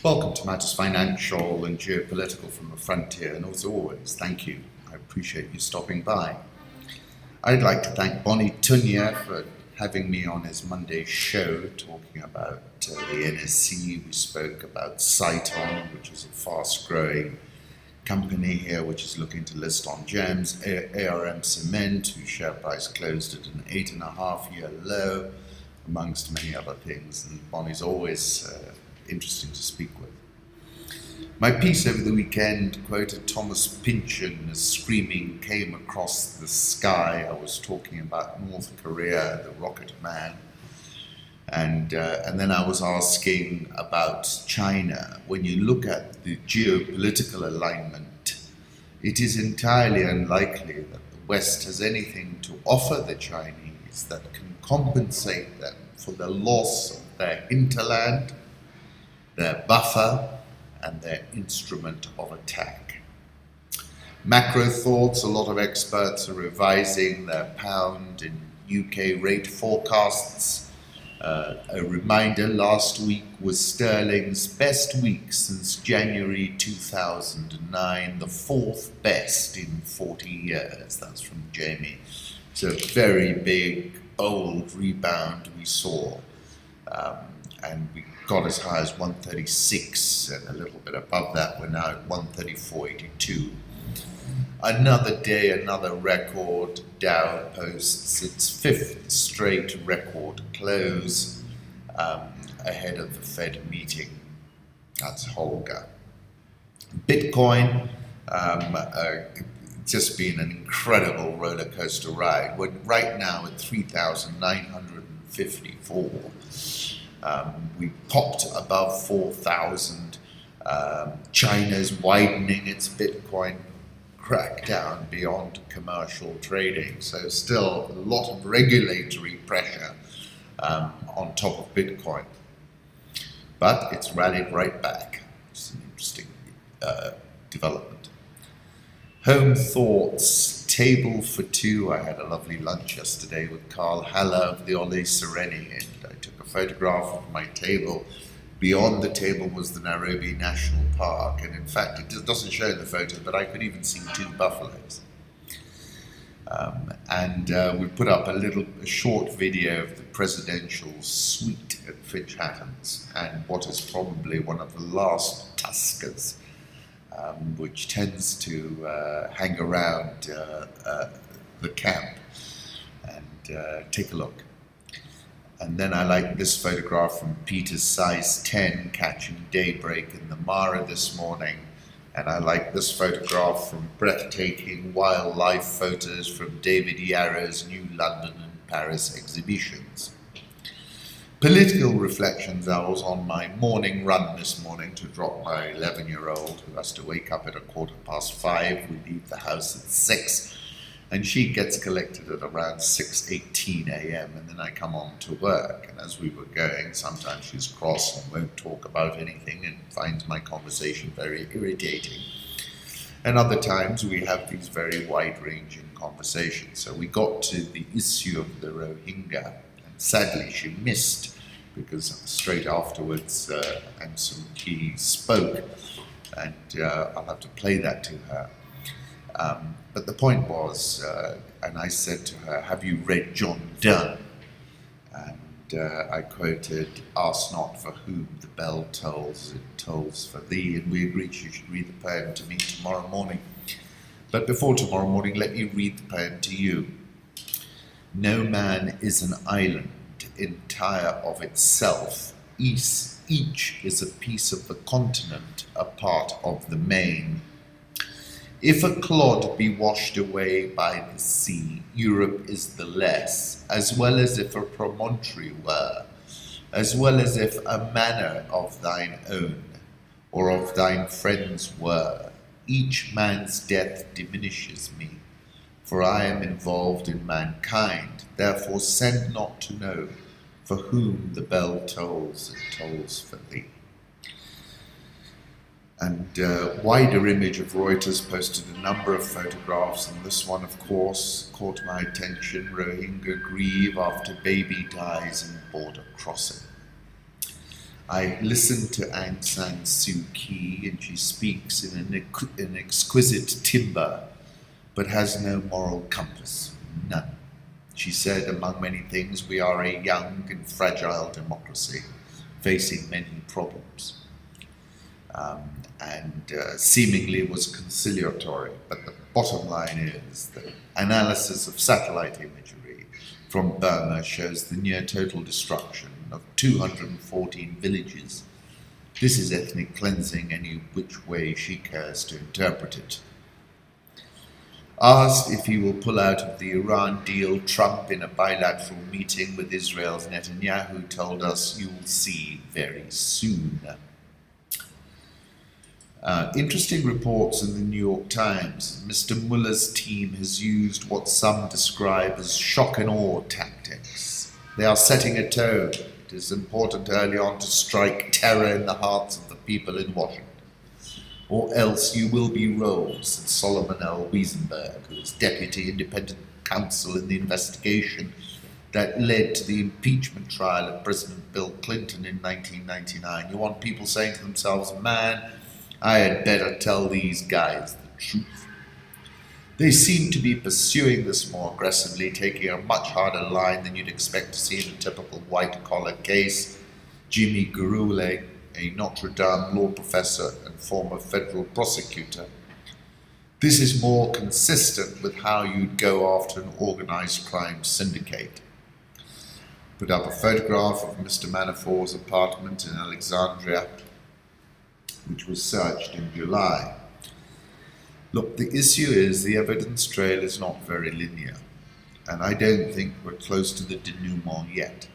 Welcome to Mattis Financial and Geopolitical from the Frontier, and as always, thank you. I appreciate you stopping by. I'd like to thank Bonnie Tunya for having me on his Monday show, talking about the NSC. We spoke about Saiton, which is a fast-growing company here, which is looking to list on GEMS, ARM Cement, whose share price closed at an 8.5-year low, amongst many other things, and Bonnie's always interesting to speak with. My piece over the weekend quoted Thomas Pynchon as screaming came across the sky. I was talking about North Korea, the rocket man, and then I was asking about China. When you look at the geopolitical alignment, it is entirely unlikely that the West has anything to offer the Chinese that can compensate them for the loss of their hinterland, their buffer, and their instrument of attack. Macro thoughts, a lot of experts are revising their pound and UK rate forecasts. A reminder, last week was sterling's best week since January 2009, the fourth best in 40 years. That's from Jamie. It's a very big, old rebound we saw. And we got as high as 136, and a little bit above that, we're now at 134.82. Another day, another record. Dow posts its fifth straight record close ahead of the Fed meeting. That's Holger. Bitcoin, just been an incredible roller coaster ride. We're right now at 3,954. We popped above 4,000. China's widening its Bitcoin crackdown beyond commercial trading. So still a lot of regulatory pressure on top of Bitcoin. But it's rallied right back. It's an interesting development. Home thoughts, table for two. I had a lovely lunch yesterday with Carl Haller of the Ole Sereni, and I took a photograph of my table. Beyond the table was the Nairobi National Park, and in fact it doesn't show in the photo, but I could even see two buffaloes. We put up a short video of the presidential suite at Finch Hatton's, and what is probably one of the last tuskers, which tends to hang around the camp, and take a look. And then I like this photograph from Peter's size 10 catching daybreak in the Mara this morning. And I like this photograph from breathtaking wildlife photos from David Yarrow's New London and Paris exhibitions. Political reflections. I was on my morning run this morning to drop my 11-year-old, who has to wake up at 5:15. We leave the house at 6. And she gets collected at around 6:18 a.m. and then I come on to work. And as we were going, sometimes she's cross and won't talk about anything and finds my conversation very irritating. And other times we have these very wide-ranging conversations. So we got to the issue of the Rohyinga, and sadly she missed, because straight afterwards Aung San Suu Kyi spoke, and I'll have to play that to her. But the point was, and I said to her, have you read John Donne? And I quoted, ask not for whom the bell tolls, it tolls for thee. And we agreed she should read the poem to me tomorrow morning. But before tomorrow morning, let me read the poem to you. No man is an island entire of itself. Each is a piece of the continent, a part of the main. If a clod be washed away by the sea, Europe is the less, as well as if a promontory were, as well as if a manor of thine own, or of thine friends were. Each man's death diminishes me, for I am involved in mankind, therefore send not to know, for whom the bell tolls, it tolls for thee. And wider image of Reuters posted a number of photographs, and this one, of course, caught my attention. Rohyinga grieve after baby dies in border crossing. I listened to Aung San Suu Kyi, and she speaks in an exquisite timbre, but has no moral compass. None. She said, among many things, we are a young and fragile democracy facing many problems. And seemingly was conciliatory. But the bottom line is that analysis of satellite imagery from Burma shows the near total destruction of 214 villages. This is ethnic cleansing any which way she cares to interpret it. Asked if he will pull out of the Iran deal, Trump, in a bilateral meeting with Israel's Netanyahu, told us, "You'll see very soon." Interesting reports in the New York Times. Mr. Mueller's team has used what some describe as shock and awe tactics. They are setting a tone. It is important early on to strike terror in the hearts of the people in Washington, or else you will be rolled, said Solomon L. Wiesenberg, who was deputy independent counsel in the investigation that led to the impeachment trial of President Bill Clinton in 1999. You want people saying to themselves, man, I had better tell these guys the truth. They seem to be pursuing this more aggressively, taking a much harder line than you'd expect to see in a typical white-collar case. Jimmy Gurule, a Notre Dame law professor and former federal prosecutor. This is more consistent with how you'd go after an organized crime syndicate. Put up a photograph of Mr. Manafort's apartment in Alexandria, which was searched in July. Look, the issue is the evidence trail is not very linear, and I don't think we're close to the denouement yet,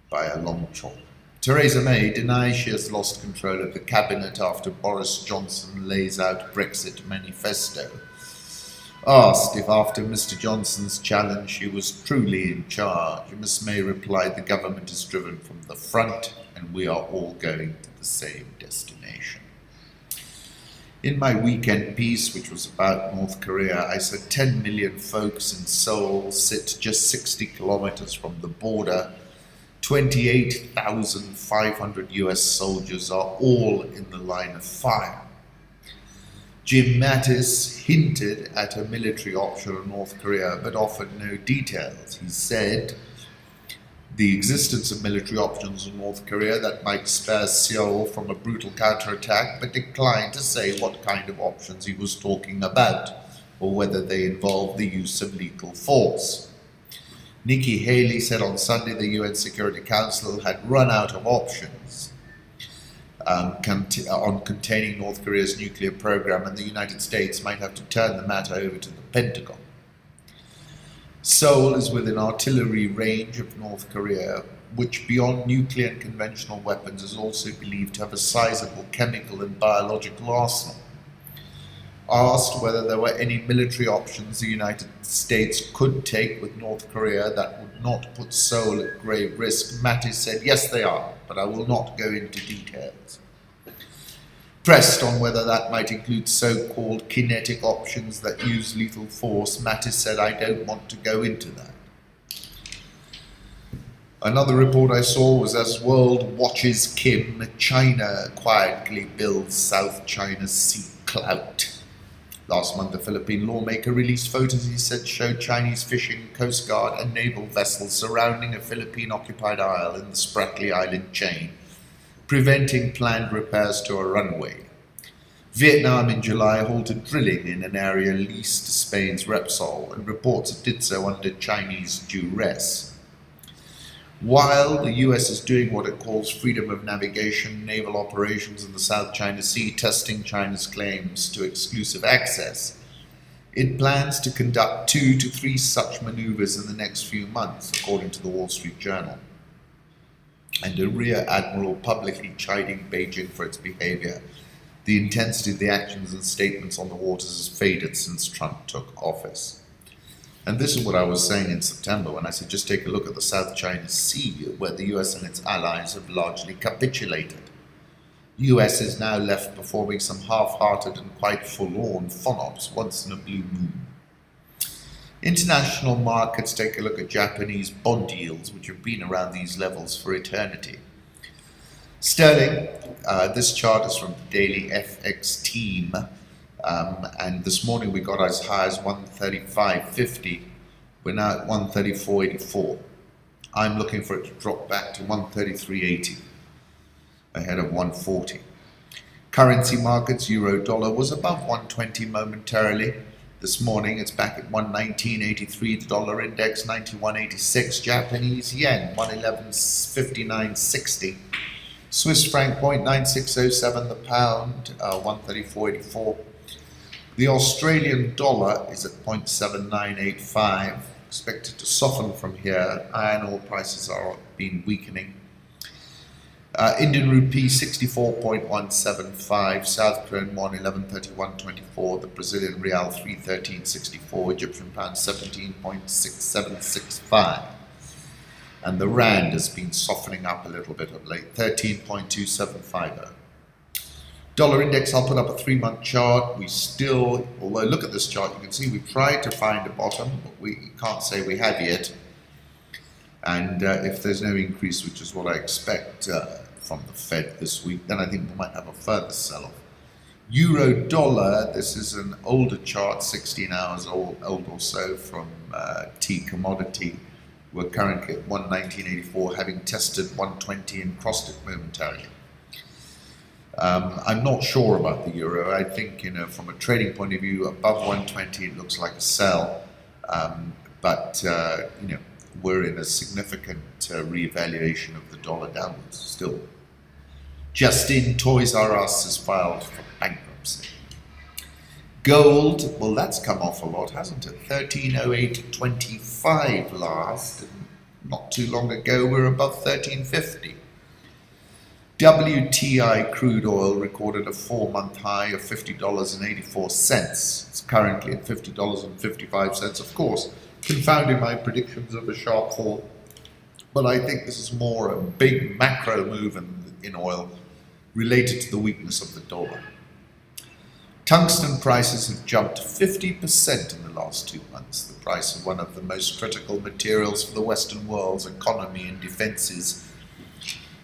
by a long chalk. Theresa May denies she has lost control of the cabinet after Boris Johnson lays out Brexit manifesto. Asked if after Mr. Johnson's challenge she was truly in charge, Ms. May replied, the government is driven from the front and we are all going to the same destination. In my weekend piece, which was about North Korea, I said 10 million folks in Seoul sit just 60 kilometers from the border. 28,500 US soldiers are all in the line of fire. Jim Mattis hinted at a military option in North Korea, but offered no details. He said the existence of military options in North Korea that might spare Seoul from a brutal counterattack, but declined to say what kind of options he was talking about, or whether they involved the use of lethal force. Nikki Haley said on Sunday the UN Security Council had run out of options on containing North Korea's nuclear program, and the United States might have to turn the matter over to the Pentagon. Seoul is within artillery range of North Korea, which beyond nuclear and conventional weapons is also believed to have a sizable chemical and biological arsenal. Asked whether there were any military options the United States could take with North Korea that would not put Seoul at grave risk, Mattis said, yes, they are, but I will not go into details. Pressed on whether that might include so-called kinetic options that use lethal force, Mattis said, I don't want to go into that. Another report I saw was as world watches Kim, China quietly builds South China Sea clout. Last month, a Philippine lawmaker released photos he said showed Chinese fishing, Coast Guard and naval vessels surrounding a Philippine-occupied isle in the Spratly Island chain, preventing planned repairs to a runway. Vietnam in July halted drilling in an area leased to Spain's Repsol, and reports it did so under Chinese duress. While the US is doing what it calls freedom of navigation naval operations in the South China Sea, testing China's claims to exclusive access, it plans to conduct 2 to 3 such maneuvers in the next few months, according to the Wall Street Journal. And a rear admiral publicly chiding Beijing for its behavior. The intensity of the actions and statements on the waters has faded since Trump took office. And this is what I was saying in September when I said just take a look at the South China Sea, where the US and its allies have largely capitulated. The US is now left performing some half-hearted and quite forlorn FONOPs once in a blue moon. International markets take a look at Japanese bond yields, which have been around these levels for eternity. Sterling, this chart is from the daily FX team, and this morning we got as high as 135.50. We're now at 134.84. I'm looking for it to drop back to 133.80, ahead of 140. Currency markets, euro dollar was above 120 momentarily. This morning it's back at 119.83, the dollar index 91.86, Japanese yen 111.59.60, Swiss franc 0.9607, the pound 134.84. The Australian dollar is at 0.7985, expected to soften from here. Iron ore prices are been weakening. Indian rupee 64.175, South Korean won 1131.24, the Brazilian real 313.64, Egyptian pound 17.6765, and the rand has been softening up a little bit of late, 13.2750. Dollar index, I'll put up a 3-month chart. We still, although look at this chart, you can see we've tried to find a bottom, but we can't say we have yet. And if there's no increase, which is what I expect from the Fed this week, then I think we might have a further sell-off. Euro dollar, this is an older chart, 16 hours old or so, from T commodity. We're currently at 119.84, having tested 120 and crossed it momentarily. I'm not sure about the euro. I think, from a trading point of view, above 120 it looks like a sell, but we're in a significant reevaluation of the dollar downwards still. Just in, Toys R Us has filed for bankruptcy. Gold, well, that's come off a lot, hasn't it? 1308.25 last, and not too long ago we were above 1350. WTI crude oil recorded a 4-month high of $50.84. It's currently at $50.55, of course, confounding my predictions of a sharp fall. But I think this is more a big macro move in oil related to the weakness of the dollar. Tungsten prices have jumped 50% in the last 2 months. The price of one of the most critical materials for the Western world's economy and defenses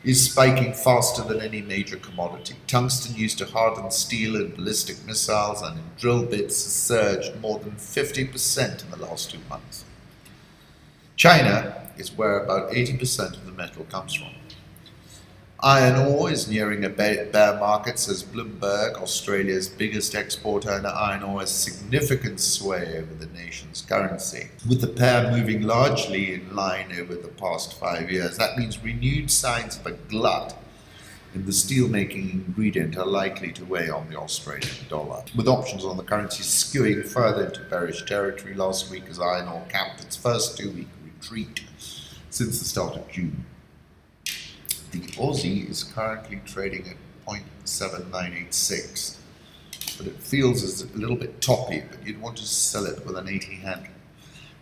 is spiking faster than any major commodity. Tungsten used to harden steel in ballistic missiles and in drill bits has surged more than 50% in the last 2 months. China is where about 80% of the metal comes from. Iron ore is nearing a bear market, says Bloomberg. Australia's biggest exporter in iron ore has significant sway over the nation's currency. With the pair moving largely in line over the past 5 years, that means renewed signs of a glut in the steelmaking ingredient are likely to weigh on the Australian dollar, with options on the currency skewing further into bearish territory last week as iron ore capped its first 2-week retreat since the start of June. The Aussie is currently trading at 0.7986, but it feels as a little bit toppy, but you'd want to sell it with an 80 handle.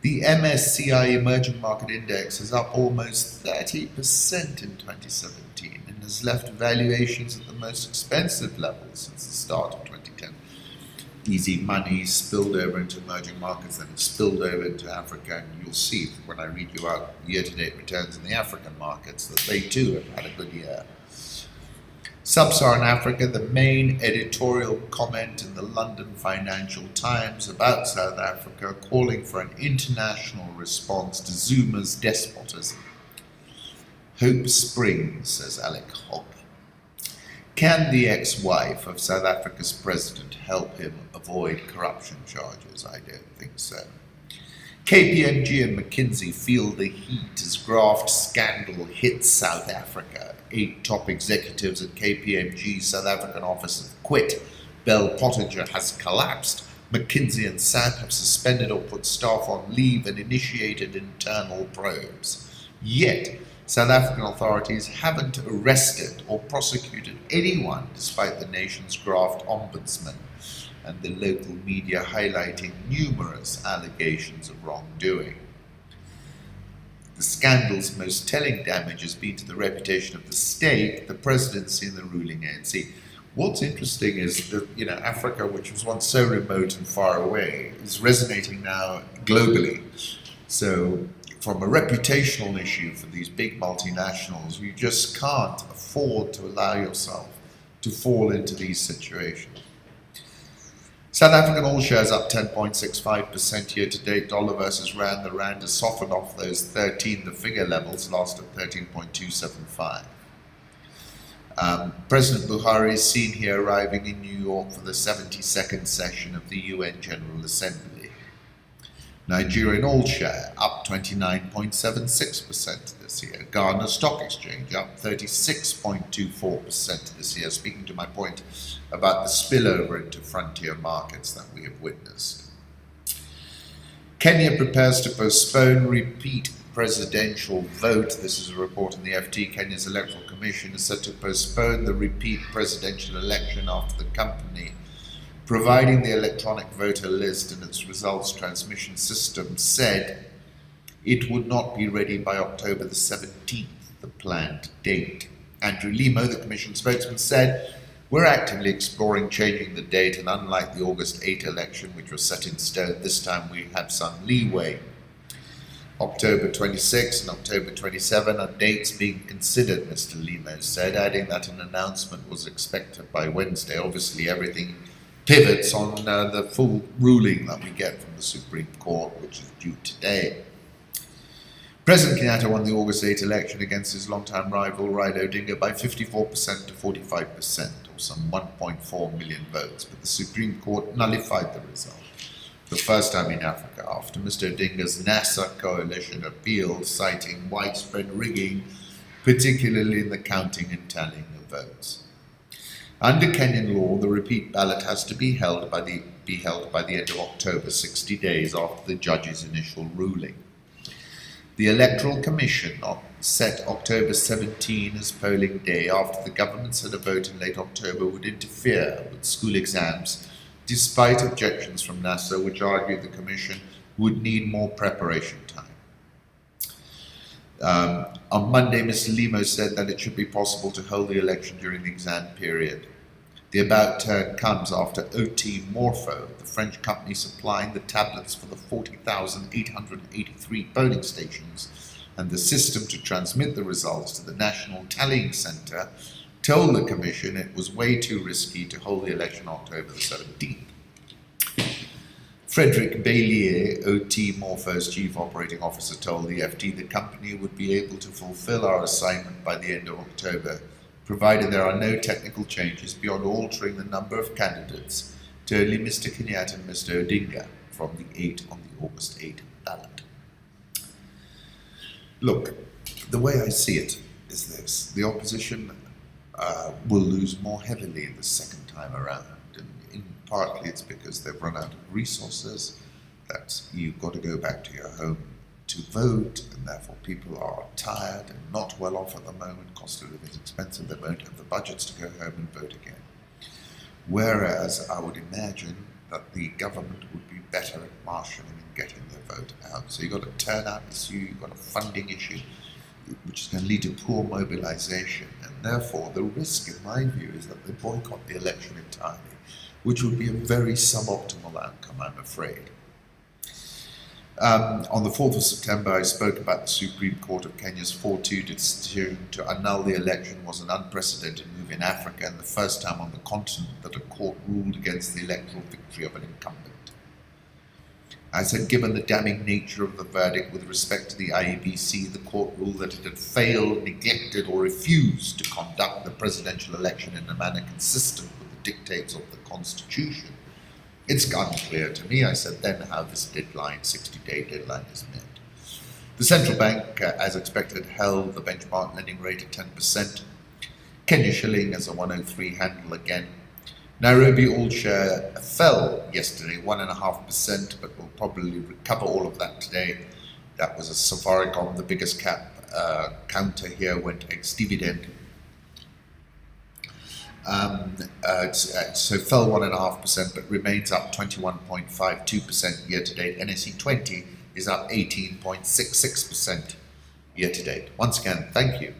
The MSCI Emerging Market Index is up almost 30% in 2017 and has left valuations at the most expensive levels since the start of 2010. Easy money spilled over into emerging markets, then it spilled over into Africa, and you'll see when I read you out year-to-date returns in the African markets that they too have had a good year. Sub-Saharan Africa, the main editorial comment in the London Financial Times about South Africa, calling for an international response to Zuma's despotism. Hope springs, says Alec Hogg. Can the ex-wife of South Africa's president help him avoid corruption charges? I don't think so. KPMG and McKinsey feel the heat as graft scandal hits South Africa. 8 top executives at KPMG's South African office have quit. Bell Pottinger has collapsed. McKinsey and SAP have suspended or put staff on leave and initiated internal probes. Yet, South African authorities haven't arrested or prosecuted anyone despite the nation's graft ombudsman and the local media highlighting numerous allegations of wrongdoing. The scandal's most telling damage has been to the reputation of the state, the presidency and the ruling ANC. What's interesting is that, Africa, which was once so remote and far away, is resonating now globally. So from a reputational issue for these big multinationals, you just can't afford to allow yourself to fall into these situations. South African oil shares up 10.65% year to date. Dollar versus rand. The rand has softened off those 13, the figure levels, last at 13.275. President Buhari is seen here arriving in New York for the 72nd session of the UN General Assembly. Nigerian oil share up 29.76% this year. Ghana Stock Exchange up 36.24% this year, speaking to my point about the spillover into frontier markets that we have witnessed. Kenya prepares to postpone repeat presidential vote. This is a report in the FT. Kenya's Electoral Commission is set to postpone the repeat presidential election after the company providing the electronic voter list and its results transmission system said it would not be ready by October the 17th, the planned date. Andrew Limo, the Commission spokesman, said, "We're actively exploring changing the date, and unlike the August 8 election, which was set in stone, this time we have some leeway. October 26 and October 27 are dates being considered," Mr. Limo said, adding that an announcement was expected by Wednesday. Obviously, everything pivots on the full ruling that we get from the Supreme Court, which is due today. President Kenyatta won the August 8 election against his longtime rival Raila Odinga by 54% to 45%, or some 1.4 million votes, but the Supreme Court nullified the result, the first time in Africa, after Mr. Odinga's NASA coalition appealed, citing widespread rigging, particularly in the counting and tallying of votes. Under Kenyan law, the repeat ballot has to be held by the end of October, 60 days after the judge's initial ruling. The Electoral Commission set October 17 as polling day after the government said a vote in late October would interfere with school exams, despite objections from NASA, which argued the Commission would need more preparation time. On Monday, Mr. Limo said that it should be possible to hold the election during the exam period. The about turn comes after OT Morpho, the French company supplying the tablets for the 40,883 polling stations and the system to transmit the results to the National Tallying Centre, told the Commission it was way too risky to hold the election on October the 17th. Frederick Baillier, OT Morpho's chief operating officer, told the FT the company would be able to fulfill our assignment by the end of October, provided there are no technical changes beyond altering the number of candidates to only Mr. Kenyatta and Mr. Odinga from the 8 on the August 8 ballot. Look, the way I see it is this. The opposition will lose more heavily the second time around. And partly it's because they've run out of resources, that you've got to go back to your home to vote, and therefore people are tired and not well off at the moment. Cost of living is expensive, they won't have the budgets to go home and vote again. Whereas I would imagine that the government would be better at marshalling and getting their vote out. So you've got a turnout issue, you've got a funding issue, which is going to lead to poor mobilization, and therefore the risk, in my view, is that they boycott the election entirely, which would be a very suboptimal outcome, I'm afraid. On the 4th of September, I spoke about the Supreme Court of Kenya's 4-2 decision to annul the election was an unprecedented move in Africa and the first time on the continent that a court ruled against the electoral victory of an incumbent. I said, given the damning nature of the verdict with respect to the IEBC, the court ruled that it had failed, neglected, or refused to conduct the presidential election in a manner consistent with the dictates of the Constitution. It's unclear to me, I said then, how this deadline, 60-day deadline, is met. The central bank, as expected, held the benchmark lending rate at 10%. Kenya shilling as a 103 handle again. Nairobi oil share fell yesterday, 1.5%, but will probably recover all of that today. That was a Safaricom, the biggest cap counter here, went ex-dividend. So fell 1.5%, but remains up 21.52% year-to-date. NSE 20 is up 18.66% year-to-date. Once again, thank you.